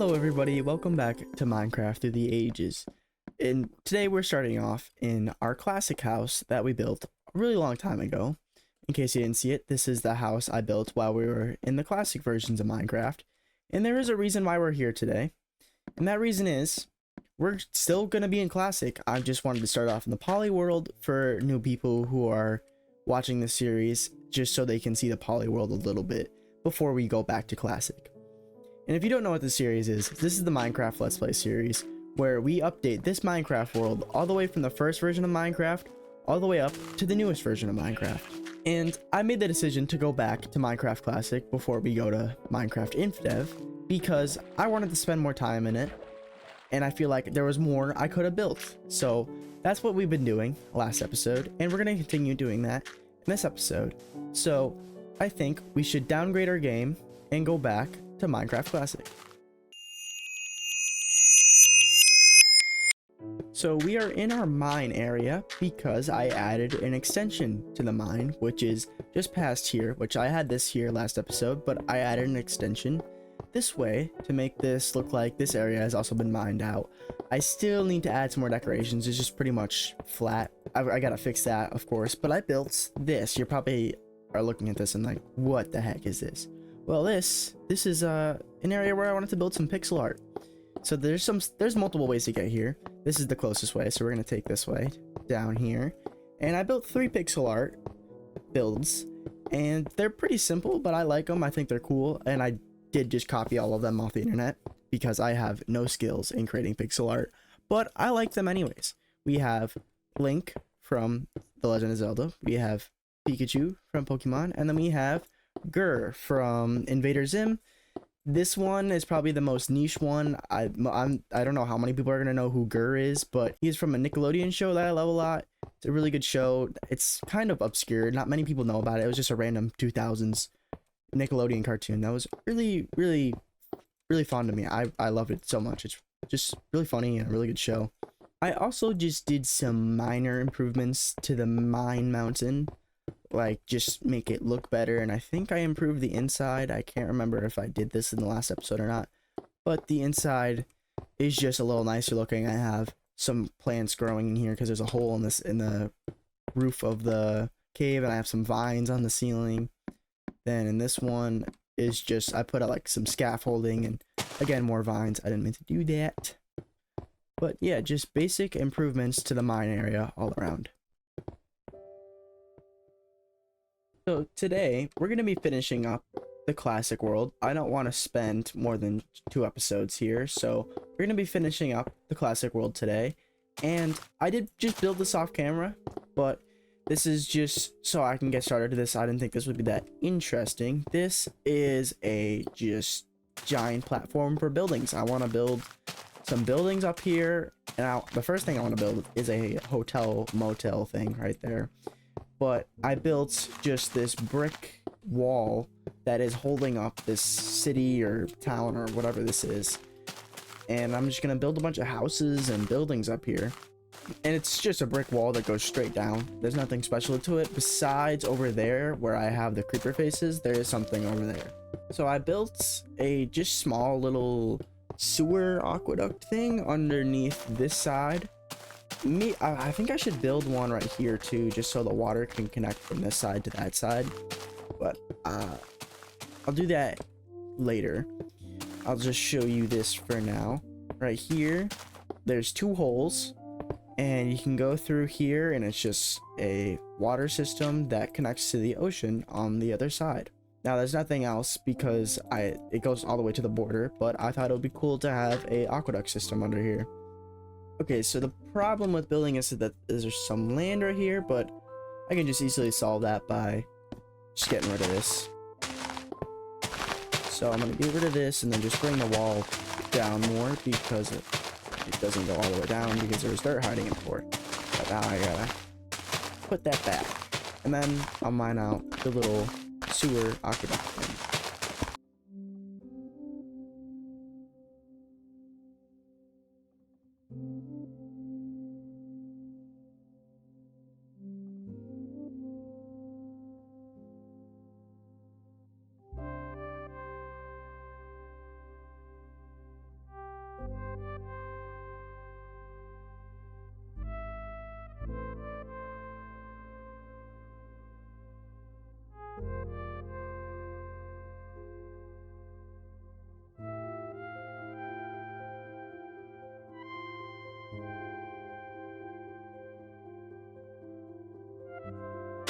Hello everybody, welcome back to Minecraft Through the Ages. And today we're starting off in our classic house that we built a really long time ago. In case you didn't see it, this is the house I built while we were in the classic versions of Minecraft. And there is a reason why we're here today. And that reason is, we're still going to be in classic. I just wanted to start off in the poly world for new people who are watching this series, just so they can see the poly world a little bit before we go back to classic. And if you don't know what this series is, this is the Minecraft Let's Play series, where we update this Minecraft world all the way from the first version of Minecraft, all the way up to the newest version of Minecraft. And I made the decision to go back to Minecraft Classic before we go to Minecraft Indev, because I wanted to spend more time in it, and I feel like there was more I could have built. So that's what we've been doing last episode, and we're going to continue doing that in this episode. So I think we should downgrade our game and go back to Minecraft Classic. So we are in our mine area because I added an extension to the mine, which is just past here, which I had this here last episode, but I added an extension this way to make this look like this area has also been mined out. I still need to add some more decorations. It's just pretty much flat. I gotta fix that, of course, but I built this. You probably are looking at this and like, what the heck is this? Well, this is an area where I wanted to build some pixel art. So there's multiple ways to get here. This is the closest way, so we're gonna take this way down here. And I built 3 pixel art builds, and they're pretty simple, but I like them. I think they're cool, and I did just copy all of them off the internet because I have no skills in creating pixel art, but I like them anyways. We have Link from The Legend of Zelda. We have Pikachu from Pokemon, and then we have Gur from Invader Zim. This one is probably the most niche one. I don't know how many people are gonna know who Gur is, but he's from a Nickelodeon show that I love a lot. It's a really good show. It's kind of obscure. Not many people know about it. It was just a random 2000s Nickelodeon cartoon that was really fun to me. I loved it so much. It's just really funny and a really good show. I also just did some minor improvements to the mine mountain, like just make it look better, and I think I improved the inside. I can't remember if I did this in the last episode or not, but the inside is just a little nicer looking. I have some plants growing in here because there's a hole in the roof of the cave, and I have some vines on the ceiling. Then in this one is just, I put out like some scaffolding and again more vines. I didn't mean to do that, but yeah, just basic improvements to the mine area all around. So today we're going to be finishing up the classic world. I don't want to spend more than 2 episodes here, so we're going to be finishing up the classic world today. And I did just build this off camera, but this is just so I can get started to this. I didn't think this would be that interesting. This is a just giant platform for buildings. I want to build some buildings up here, and the first thing I want to build is a hotel motel thing right there. But I built just this brick wall that is holding up this city or town or whatever this is. And I'm just going to build a bunch of houses and buildings up here. And it's just a brick wall that goes straight down. There's nothing special to it besides over there where I have the creeper faces. There is something over there. So I built a just small little sewer aqueduct thing underneath this side. I think I should build one right here too, just so the water can connect from this side to that side, but I'll do that later. I'll just show you this for now. Right here there's 2 holes, and you can go through here, and it's just a water system that connects to the ocean on the other side. Now there's nothing else because it goes all the way to the border, but I thought it would be cool to have a aqueduct system under here. Okay, so the problem with building is that there's some land right here, but I can just easily solve that by just getting rid of this. So I'm going to get rid of this and then just bring the wall down more because it doesn't go all the way down because there's dirt hiding it for it. But now I gotta put that back. And then I'll mine out the little sewer aqueduct thing.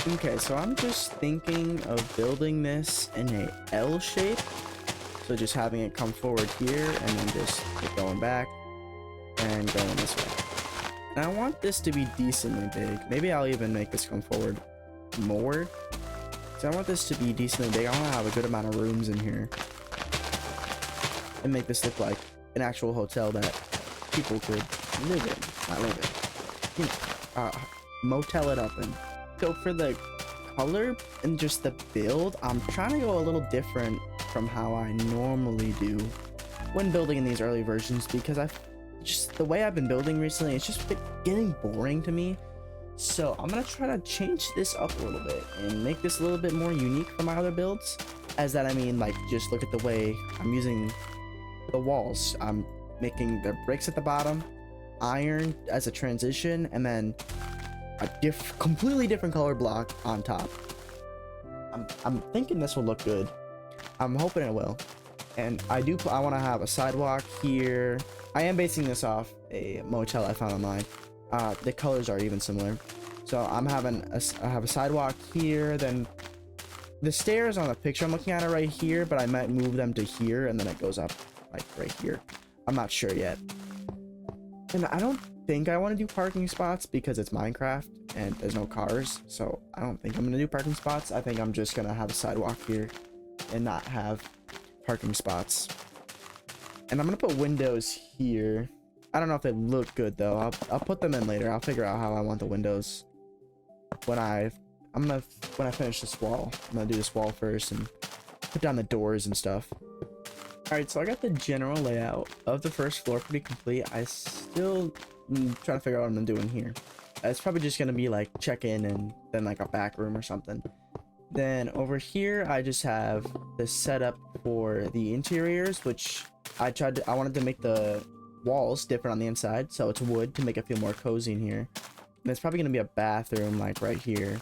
Okay, so I'm just thinking of building this in a L shape. So just having it come forward here and then just keep going back and going this way. And I want this to be decently big. Maybe I'll even make this come forward more. So I want this to be decently big. I want to have a good amount of rooms in here. And make this look like an actual hotel that people could live in. Not live in. You know, motel it up in. So for the color and just the build, I'm trying to go a little different from how I normally do when building in these early versions, because just the way I've been building recently, it's just been getting boring to me. So I'm gonna try to change this up a little bit and make this a little bit more unique from my other builds. As that I mean, like, just look at the way I'm using the walls. I'm making the bricks at the bottom, iron as a transition, and then a completely different color block on top. I'm thinking this will look good. I'm hoping it will. And I want to have a sidewalk here. I am basing this off a motel I found online. The colors are even similar. So I have a sidewalk here, then the stairs on the picture I'm looking at are right here, but I might move them to here and then it goes up like right here. I'm not sure yet. And I don't think I want to do parking spots because it's Minecraft and there's no cars, so I don't think I'm gonna do parking spots. I think I'm just gonna have a sidewalk here and not have parking spots. And I'm gonna put windows here. I don't know if they look good though. I'll put them in later. I'll figure out how I want the windows when I finish this wall. I'm gonna do this wall first and put down the doors and stuff. Alright, so I got the general layout of the first floor pretty complete. I still trying to figure out what I'm doing here. It's probably just gonna be like check-in and then like a back room or something. Then over here I just have the setup for the interiors, which I wanted to make the walls different on the inside, so it's wood to make it feel more cozy in here. And it's probably gonna be a bathroom like right here,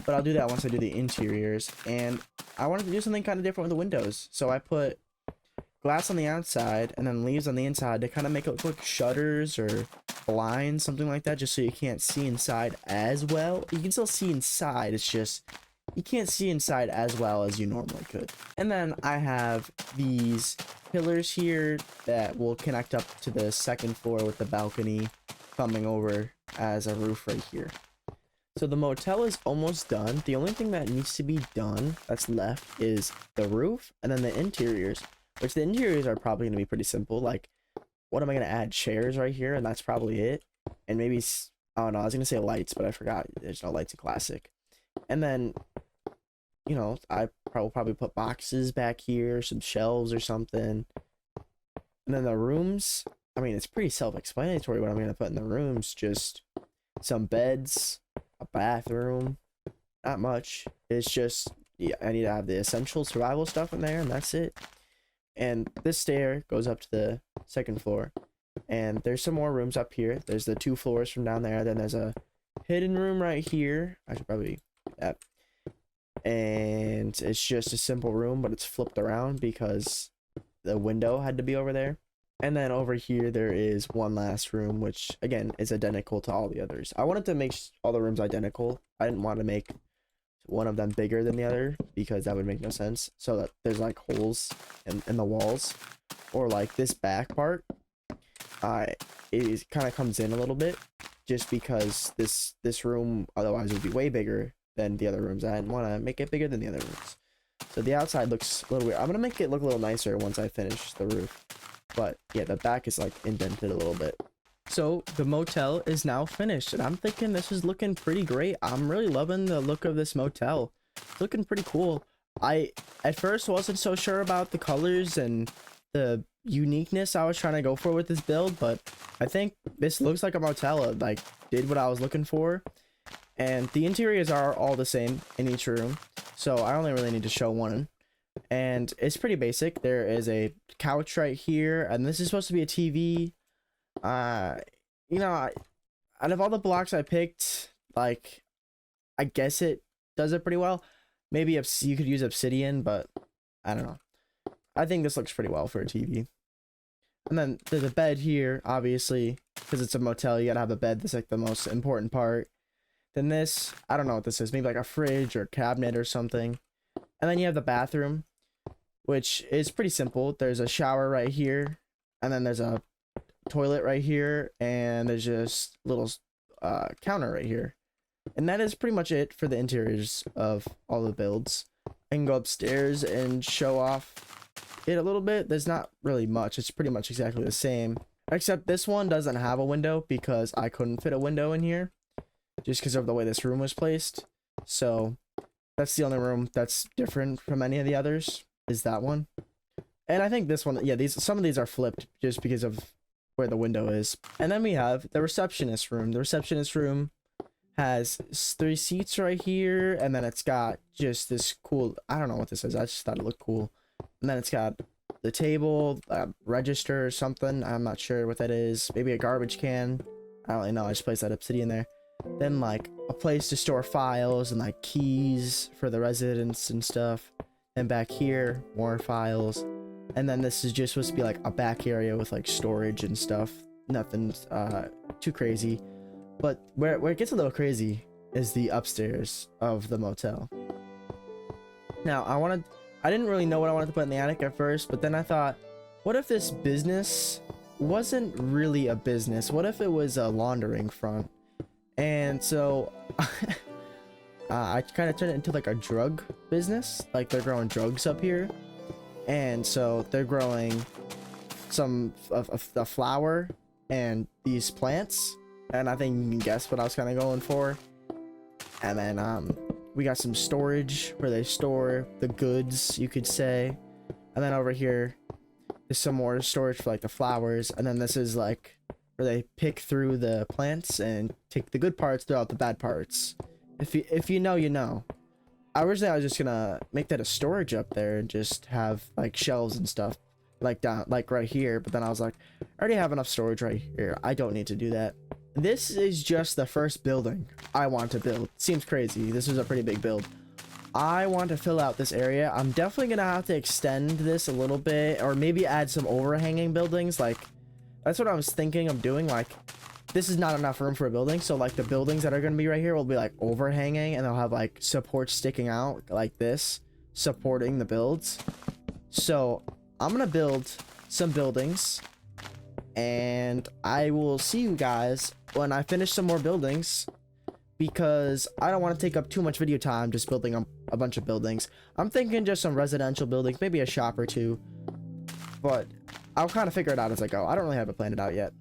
but I'll do that once I do the interiors. And I wanted to do something kind of different with the windows, so I put glass on the outside and then leaves on the inside to kind of make it look like shutters or blinds, something like that, just so you can't see inside as well. You can still see inside, it's just you can't see inside as well as you normally could. And then I have these pillars here that will connect up to the second floor with the balcony coming over as a roof right here. So the motel is almost done. The only thing that needs to be done that's left is the roof and then the interiors, which the interiors are probably going to be pretty simple. Like, what am I going to add? Chairs right here, and that's probably it. And maybe, oh no, I was going to say lights, but I forgot. There's no lights in Classic. And then, you know, I probably put boxes back here, some shelves or something. And then the rooms, I mean, it's pretty self-explanatory what I'm going to put in the rooms. Just some beds, a bathroom, not much. It's just, yeah, I need to have the essential survival stuff in there, and that's it. And this stair goes up to the second floor, and there's some more rooms up here. There's the 2 floors from down there. Then there's a hidden room right here. I should probably do that. And it's just a simple room, but it's flipped around because the window had to be over there. And then over here there is one last room, which again is identical to all the others. I wanted to make all the rooms identical. I didn't want to make one of them bigger than the other because that would make no sense. So that there's like holes in the walls, or like this back part, it kind of comes in a little bit just because this room otherwise would be way bigger than the other rooms. I didn't want to make it bigger than the other rooms. So the outside looks a little weird. I'm gonna make it look a little nicer once I finish the roof. But yeah, the back is like indented a little bit. So the motel is now finished, and I'm thinking this is looking pretty great. I'm really loving the look of this motel. It's looking pretty cool. I at first wasn't so sure about the colors and the uniqueness I was trying to go for with this build, but I think this looks like a motel. It like did what I was looking for. And the interiors are all the same in each room, so I only really need to show one. And it's pretty basic. There is a couch right here, and this is supposed to be a TV. You know, out of all the blocks I picked, like, I guess it does it pretty well. Maybe if you could use obsidian, but I don't know. I think this looks pretty well for a TV. And then there's a bed here, obviously, because it's a motel. You gotta have a bed. That's like the most important part. Then this, I don't know what this is, maybe like a fridge or cabinet or something. And then you have the bathroom, which is pretty simple. There's a shower right here, and then there's a toilet right here, and there's just little counter right here. And that is pretty much it for the interiors of all the builds. I can go upstairs and show off it a little bit. There's not really much. It's pretty much exactly the same, except this one doesn't have a window because I couldn't fit a window in here just because of the way this room was placed. So that's the only room that's different from any of the others, is that one. And I think this one, yeah, some of these are flipped just because of where the window is. And then we have the receptionist room. The receptionist room has 3 seats right here, and then it's got just this cool, I don't know what this is, I just thought it looked cool. And then it's got the table, register or something, I'm not sure what that is, maybe a garbage can, I don't really know, I just placed that obsidian there. Then like a place to store files and like keys for the residents and stuff. And back here, more files. And then this is just supposed to be like a back area with like storage and stuff, nothing too crazy. But where it gets a little crazy is the upstairs of the motel. Now, I didn't really know what I wanted to put in the attic at first, but then I thought, what if this business wasn't really a business? What if it was a laundering front? And so I kind of turned it into like a drug business. Like they're growing drugs up here. And so they're growing some of the flower and these plants. And I think you can guess what I was kind of going for. And then we got some storage where they store the goods, you could say. And then over here is some more storage for like the flowers. And then this is like where they pick through the plants and take the good parts, throw out the bad parts. If you know, you know. Originally I was just gonna make that a storage up there and just have like shelves and stuff like down, like right here. But then I was like, I already have enough storage right here, I don't need to do that. This is just the first building I want to build. Seems crazy. This is a pretty big build. I want to fill out this area. I'm definitely gonna have to extend this a little bit, or maybe add some overhanging buildings. Like that's what I was thinking of doing. Like this is not enough room for a building, so like the buildings that are gonna be right here will be like overhanging, and they'll have like supports sticking out like this, supporting the builds. So I'm gonna build some buildings, and I will see you guys when I finish some more buildings, because I don't want to take up too much video time just building a bunch of buildings. I'm thinking just some residential buildings, maybe a shop or two, but I'll kind of figure it out as I go. I don't really have it planned out yet.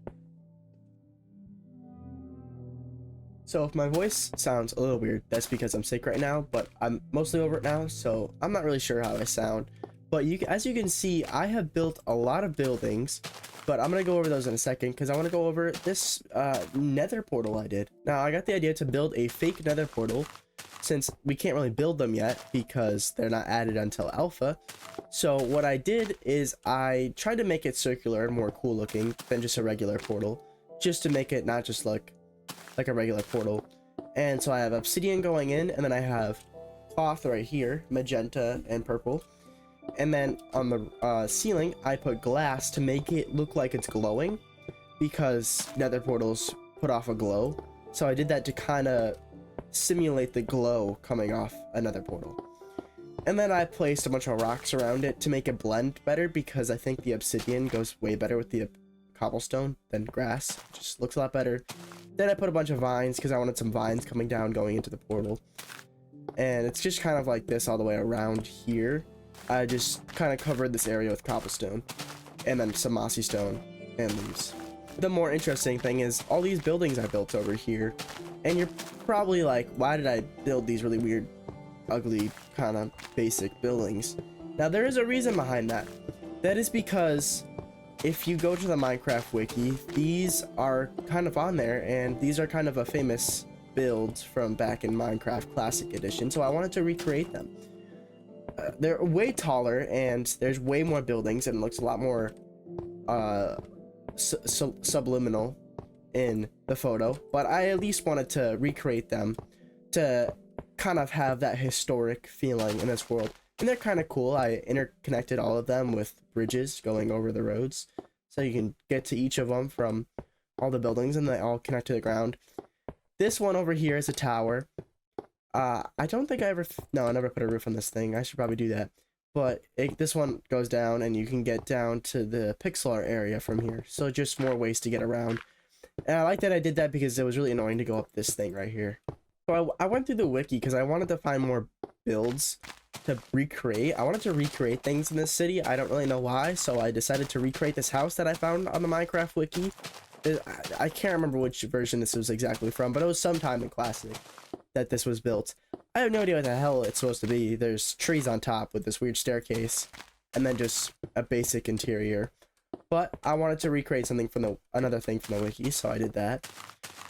So if my voice sounds a little weird, that's because I'm sick right now, but I'm mostly over it now, so I'm not really sure how I sound. But as you can see, I have built a lot of buildings, but I'm going to go over those in a second because I want to go over this Nether Portal I did. Now, I got the idea to build a fake Nether Portal since we can't really build them yet because they're not added until alpha. So what I did is I tried to make it circular and more cool looking than just a regular portal, just to make it not just look like a regular portal. And so I have obsidian going in, and then I have cloth right here, magenta and purple. And then on the ceiling, I put glass to make it look like it's glowing, because Nether portals put off a glow. So I did that to kind of simulate the glow coming off a Nether portal. And then I placed a bunch of rocks around it to make it blend better, because I think the obsidian goes way better with the cobblestone than grass. It just looks a lot better. Then I put a bunch of vines because I wanted some vines coming down going into the portal. And it's just kind of like this all the way around here. I just kind of covered this area with cobblestone and then some mossy stone and leaves. The more interesting thing is all these buildings I built over here, and you're probably like, why did I build these really weird, ugly, kind of basic buildings? Now there is a reason behind that. That is because if you go to the Minecraft wiki, these are kind of on there, and these are kind of a famous builds from back in Minecraft Classic Edition, so I wanted to recreate them. They're way taller, and there's way more buildings, and it looks a lot more subliminal in the photo, but I at least wanted to recreate them to kind of have that historic feeling in this world. And they're kind of cool. I interconnected all of them with bridges going over the roads, so you can get to each of them from all the buildings, and they all connect to the ground. This one over here is a tower. I don't think I ever, no, I never put a roof on this thing. I should probably do that. But this one goes down and you can get down to the pixel art area from here. So just more ways to get around. And I like that I did that because it was really annoying to go up this thing right here. So I went through the wiki because I wanted to find more builds to recreate. I wanted to recreate things in this city. I don't really know why. So I decided to recreate this house that I found on the Minecraft wiki. I can't remember which version this was exactly from, but it was sometime in Classic that this was built. I have no idea what the hell it's supposed to be. There's trees on top with this weird staircase, and then just a basic interior. But I wanted to recreate something from another thing from the wiki, so I did that.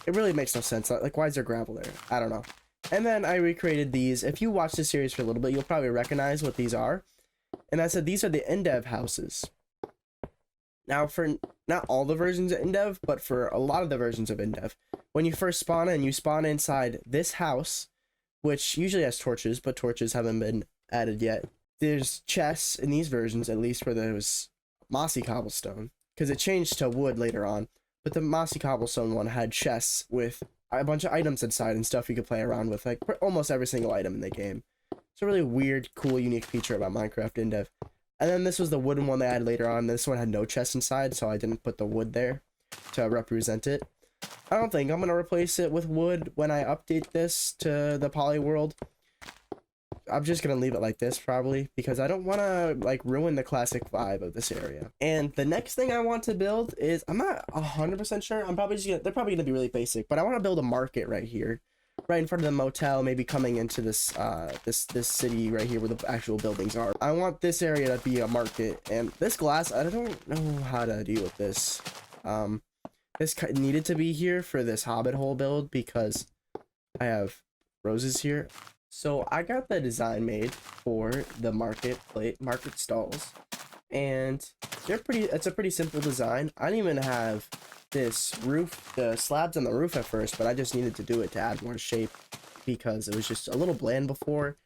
It really makes no sense. Like, why is there gravel there? I don't know. And then I recreated these. If you watch this series for a little bit, you'll probably recognize what these are. And I said these are the Indev houses. Now, for not all the versions of Indev, but for a lot of the versions of Indev, when you first spawn in, you spawn inside this house, which usually has torches, but torches haven't been added yet. There's chests in these versions, at least, where there's mossy cobblestone, because it changed to wood later on. But the mossy cobblestone one had chests with a bunch of items inside and stuff you could play around with, like almost every single item in the game. It's a really weird, cool, unique feature about Minecraft Indev. And then this was the wooden one they added later on. This one had no chest inside, so I didn't put the wood there to represent it. I don't think I'm going to replace it with wood when I update this to the poly world. I'm just going to leave it like this probably because I don't want to like ruin the classic vibe of this area. And the next thing I want to build is, I'm not 100% sure. I'm probably just gonna, they're probably going to be really basic, but I want to build a market right here. Right in front of the motel, maybe coming into this this city right here where the actual buildings are. I want this area to be a market, and this glass, I don't know how to deal with this. This needed to be here for this hobbit hole build because I have roses here. So I got the design made for the market stalls, and it's a pretty simple design. I didn't even have this roof, the slabs on the roof at first, but I just needed to do it to add more shape because it was just a little bland before,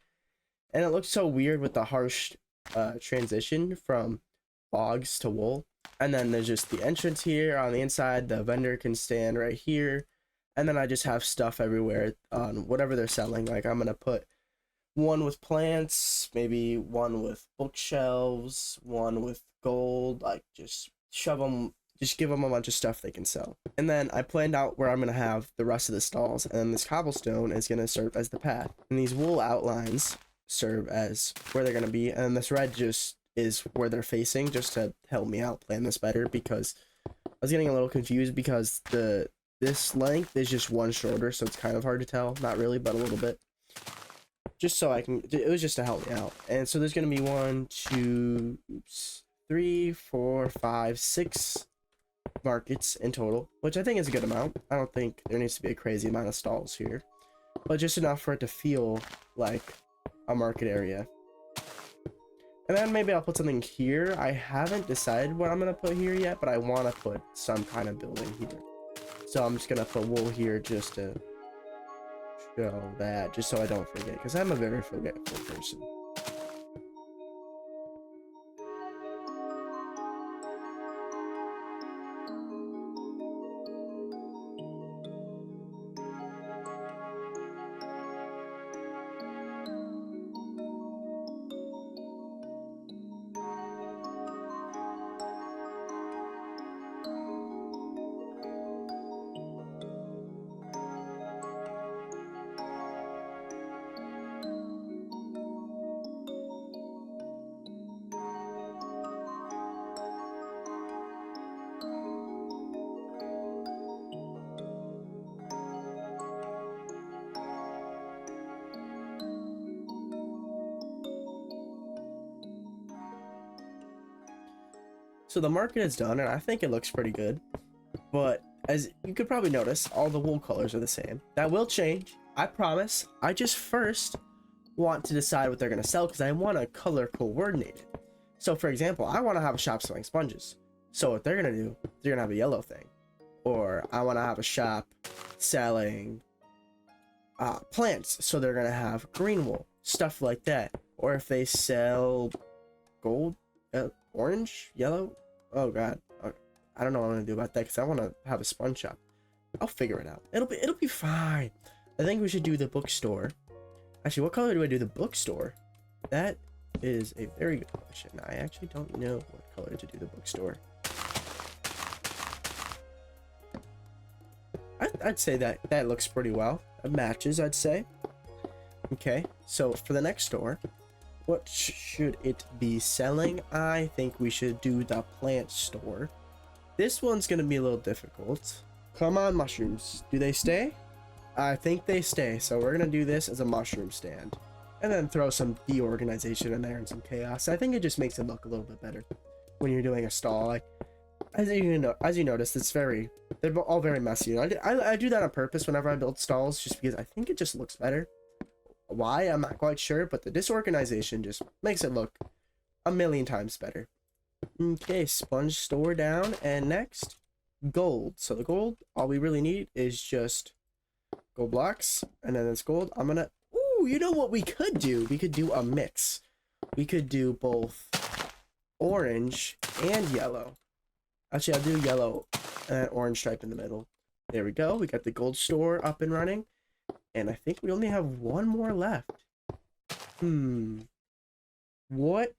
and it looked so weird with the harsh transition from logs to wool. And then there's just the entrance here on the inside. The vendor can stand right here, and then I just have stuff everywhere on whatever they're selling. Like, I'm gonna put one with plants, maybe one with bookshelves, one with gold, like just give them a bunch of stuff they can sell. And then I planned out where I'm going to have the rest of the stalls, and then this cobblestone is going to serve as the path. And these wool outlines serve as where they're going to be, and this red just is where they're facing, just to help me out plan this better, because I was getting a little confused because this length is just one shorter, so it's kind of hard to tell. Not really, but a little bit. Just so it was just to help me out. And so there's going to be 1, 2, 3, 4, 5, 6 markets in total, which I think is a good amount. I don't think there needs to be a crazy amount of stalls here, but just enough for it to feel like a market area. And then maybe I'll put something here. I haven't decided what I'm gonna put here yet, but I want to put some kind of building here. So I'm just gonna put wool here just to show that, just so I don't forget, because I'm a very forgetful person. So the market is done, and I think it looks pretty good. But as you could probably notice, all the wool colors are the same. That will change, I promise. I just first want to decide what they're going to sell because I want to color coordinate it. So for example, I want to have a shop selling sponges. So what they're going to do, they're going to have a yellow thing. Or I want to have a shop selling plants. So they're going to have green wool, stuff like that. Or if they sell gold, orange, yellow, oh god, I don't know what I'm gonna do about that because I want to have a sponge shop. I'll figure it out. It'll be fine. I think we should do the bookstore. Actually, what color do I do the bookstore? That is a very good question. I actually don't know what color to do the bookstore. I'd say that looks pretty well. It matches, I'd say. Okay, so for the next store, what should it be selling? I think we should do the plant store. This one's gonna be a little difficult. Come on, mushrooms. Do they stay? I think they stay, so we're gonna do this as a mushroom stand. And then throw some deorganization in there and some chaos. I think it just makes it look a little bit better when you're doing a stall. Like, as you notice, they're all very messy. I do that on purpose whenever I build stalls, just because I think it just looks better. Why, I'm not quite sure, but the disorganization just makes it look a million times better. Okay, sponge store down, and next, gold. So the gold, all we really need is just gold blocks, and then it's gold. Ooh, you know what we could do? We could do a mix. We could do both orange and yellow. Actually, I'll do yellow and orange stripe in the middle. There we go. We got the gold store up and running. And I think we only have one more left. What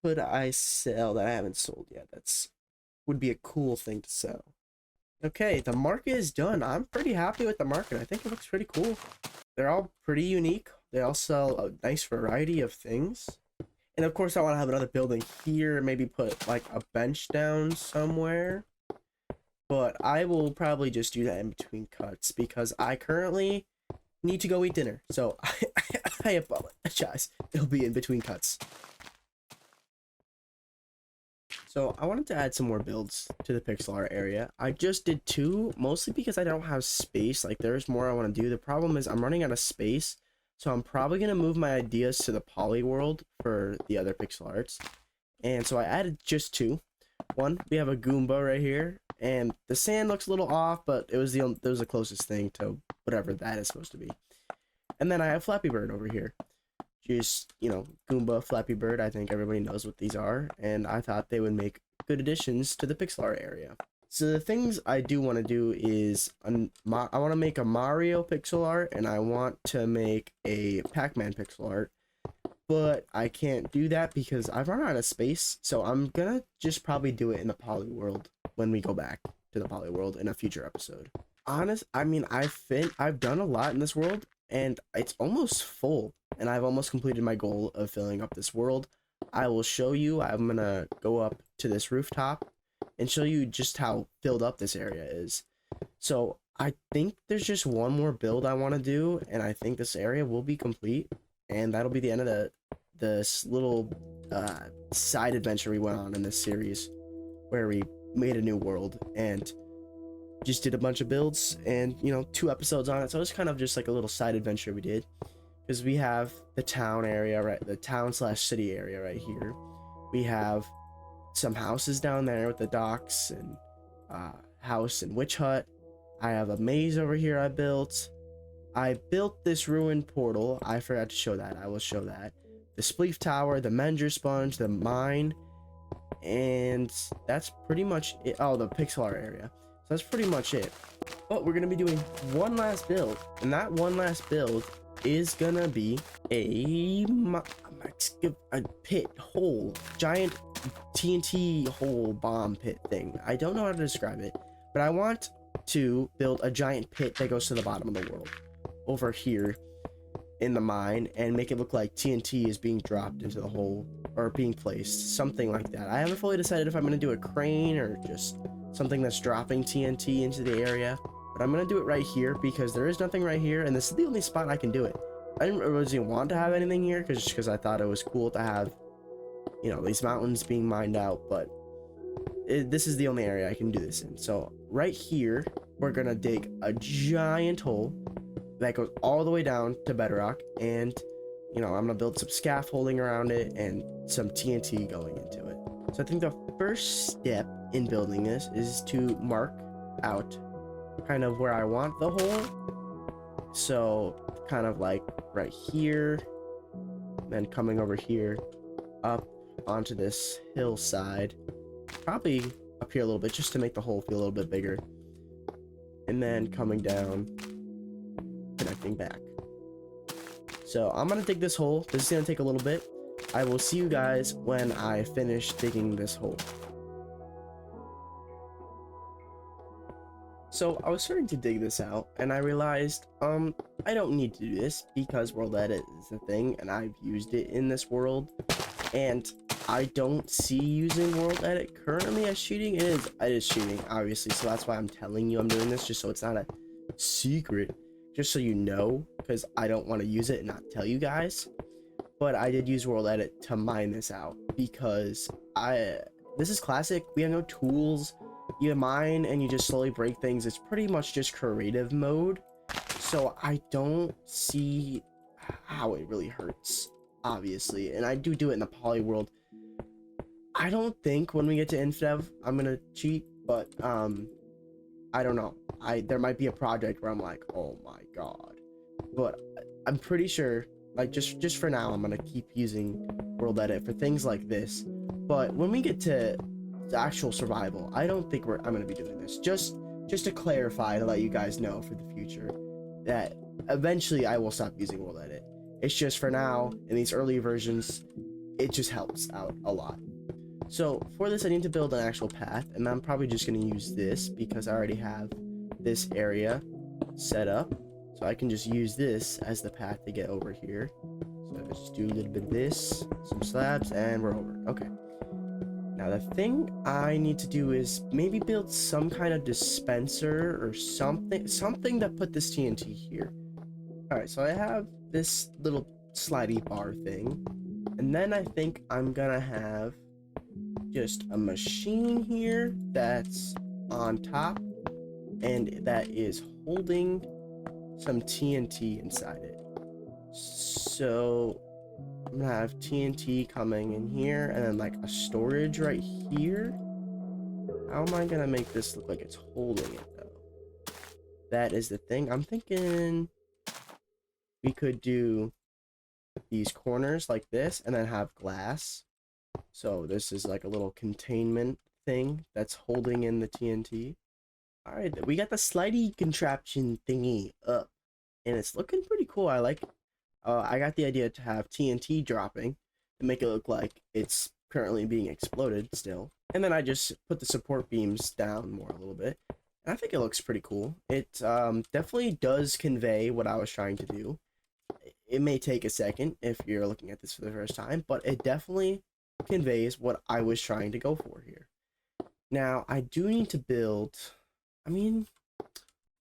could I sell that I haven't sold yet? Would be a cool thing to sell. Okay, the market is done. I'm pretty happy with the market. I think it looks pretty cool. They're all pretty unique. They all sell a nice variety of things. And of course, I want to have another building here. Maybe put like a bench down somewhere. But I will probably just do that in between cuts because I currently need to go eat dinner. So I apologize. It'll be in between cuts. So I wanted to add some more builds to the pixel art area. I just did 2, mostly because I don't have space. Like, there's more I want to do. The problem is I'm running out of space. So I'm probably going to move my ideas to the poly world for the other pixel arts. And so I added just 2. One, we have a Goomba right here. And the sand looks a little off, but it was the closest thing to whatever that is supposed to be. And then I have Flappy Bird over here. Just, you know, Goomba, Flappy Bird. I think everybody knows what these are. And I thought they would make good additions to the pixel art area. So the things I do want to do is I want to make a Mario pixel art, and I want to make a Pac-Man pixel art. But I can't do that because I've run out of space. So I'm gonna just probably do it in the poly world when we go back to the poly world in a future episode. I mean, I've done a lot in this world, and it's almost full. And I've almost completed my goal of filling up this world. I will show you. I'm gonna go up to this rooftop and show you just how filled up this area is. So I think there's just one more build I want to do, and I think this area will be complete. And that'll be the end of this little side adventure we went on in this series, where we made a new world and just did a bunch of builds, and 2 episodes on it. So it's kind of just like a little side adventure we did, because we have the town area, right, the town/city area right here. We have some houses down there with the docks and house and witch hut. I have a maze over here I built. I built this ruined portal. I forgot to show that. I will show that. The Spleef Tower, the Menger Sponge, the mine, and that's pretty much it. Oh, the pixel art area. So that's pretty much it. But we're going to be doing one last build, and that one last build is going to be a pit hole, giant TNT hole bomb pit thing. I don't know how to describe it, but I want to build a giant pit that goes to the bottom of the world over here in the mine, and make it look like TNT is being dropped into the hole or being placed, something like that. I haven't fully decided if I'm going to do a crane or just something that's dropping TNT into the area, but I'm going to do it right here because there is nothing right here, and this is the only spot I can do it. I didn't originally want to have anything here because I thought it was cool to have, these mountains being mined out, but this is the only area I can do this in. So right here, we're going to dig a giant hole that goes all the way down to bedrock, and I'm gonna build some scaffolding around it and some TNT going into it. So I think the first step in building this is to mark out kind of where I want the hole. So kind of like right here, then coming over here up onto this hillside, probably up here a little bit just to make the hole feel a little bit bigger. and then coming down, connecting back. So I'm gonna dig this hole. This is gonna take a little bit. I will see you guys when I finish digging this hole. So I was starting to dig this out, and I realized I don't need to do this because world edit is a thing, and I've used it in this world, and I don't see using world edit currently as cheating. It is cheating, obviously, so that's why I'm telling you I'm doing this, just so it's not a secret, just so you know, because I don't want to use it and not tell you guys. But I did use world edit to mine this out because this is classic. We have no tools. You mine and you just slowly break things. It's pretty much just creative mode, so I don't see how it really hurts, obviously. And I do it in the poly world. I don't think when we get to Indev I'm gonna cheat, but I don't know. There might be a project where I'm like, oh my god, but I'm pretty sure, like, just for now I'm gonna keep using world edit for things like this. But when we get to the actual survival, I don't think I'm gonna be doing this. Just to clarify, to let you guys know for the future that eventually I will stop using world edit. It's just for now, in these early versions, it just helps out a lot. So for this I need to build an actual path, and I'm probably just going to use this because I already have this area set up, so I can just use this as the path to get over here. So let's just do a little bit of this, some slabs, and we're over. Okay. Now the thing I need to do is maybe build some kind of dispenser or something to put this TNT here. All right, so I have this little slidey bar thing, and then I think I'm gonna have just a machine here that's on top and that is holding some TNT inside it. So I'm gonna have TNT coming in here and then like a storage right here. How am I gonna make this look like it's holding it though? That is the thing. I'm thinking we could do these corners like this and then have glass. So this is like a little containment thing that's holding in the TNT. All right, we got the slidey contraption thingy up and it's looking pretty cool. I like I got the idea to have TNT dropping to make it look like it's currently being exploded still. And then I just put the support beams down more a little bit. And I think it looks pretty cool. It definitely does convey what I was trying to do. It may take a second if you're looking at this for the first time, but it definitely conveys what I was trying to go for here. Now, I do need to build, I mean,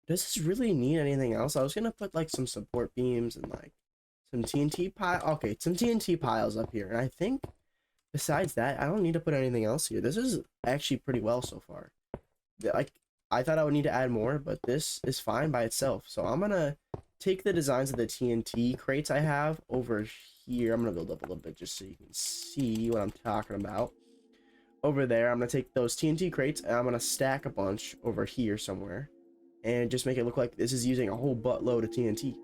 does this really need anything else? I was going to put like some support beams and like some TNT some TNT piles up here. And I think besides that, I don't need to put anything else here. This is actually pretty well so far. Like, I thought I would need to add more, but this is fine by itself. So I'm going to take the designs of the TNT crates I have over here. I'm going to build up a little bit just so you can see what I'm talking about. Over there, I'm going to take those TNT crates and I'm going to stack a bunch over here somewhere and just make it look like this is using a whole buttload of TNT.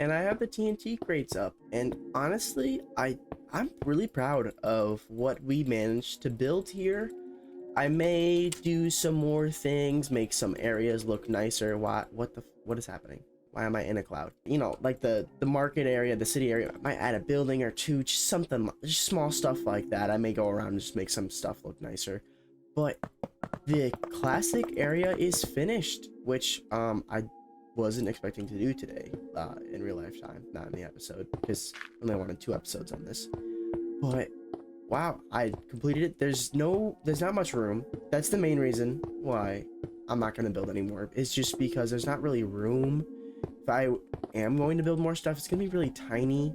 And I have the TNT crates up, and honestly, I'm really proud of what we managed to build here. I may do some more things, make some areas look nicer. What is happening? Why am I in a cloud? You know, like the market area, the city area. I might add a building or two, just something, just small stuff like that. I may go around and just make some stuff look nicer. But the classic area is finished, which I wasn't expecting to do today in real life time, not in the episode, because I only wanted 2 episodes on this. But wow, I completed it. There's not much room. That's the main reason why I'm not going to build anymore. It's just because there's not really room. If I am going to build more stuff, it's going to be really tiny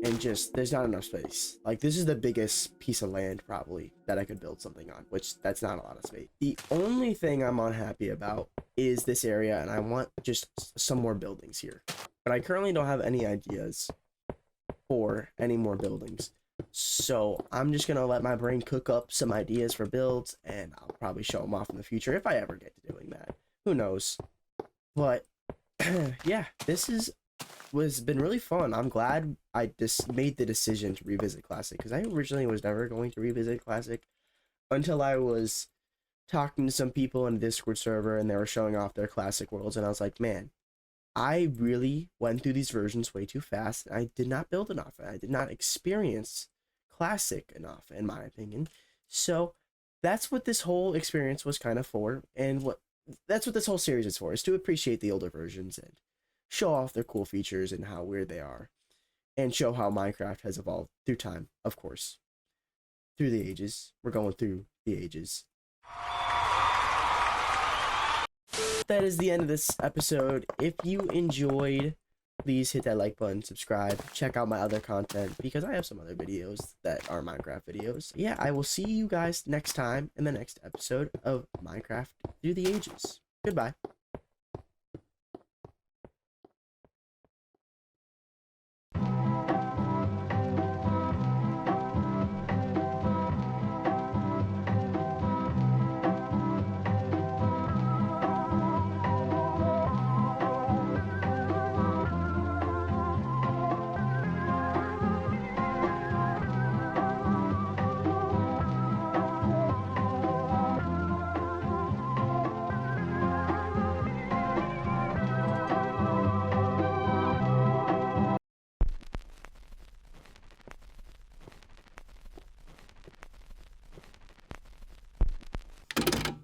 and just there's not enough space. Like, this is the biggest piece of land probably that I could build something on, which that's not a lot of space. The only thing I'm unhappy about is this area, and I want just some more buildings here. But I currently don't have any ideas for any more buildings. So I'm just gonna let my brain cook up some ideas for builds, and I'll probably show them off in the future if I ever get to doing that. Who knows? But yeah, this was been really fun. I'm glad I just made the decision to revisit Classic, because I originally was never going to revisit Classic until I was talking to some people in a Discord server, and they were showing off their classic worlds, and I was like, man, I really went through these versions way too fast. I did not build enough. I did not experience classic enough, in my opinion. So that's what this whole experience was kind of for, and that's what this whole series is for, is to appreciate the older versions and show off their cool features and how weird they are, and show how Minecraft has evolved through time, of course, through the ages. We're going through the ages. That is the end of this episode. If you enjoyed, please hit that like button, subscribe, check out my other content, because I have some other videos that are Minecraft videos. Yeah, I will see you guys next time in the next episode of Minecraft Through the Ages. Goodbye.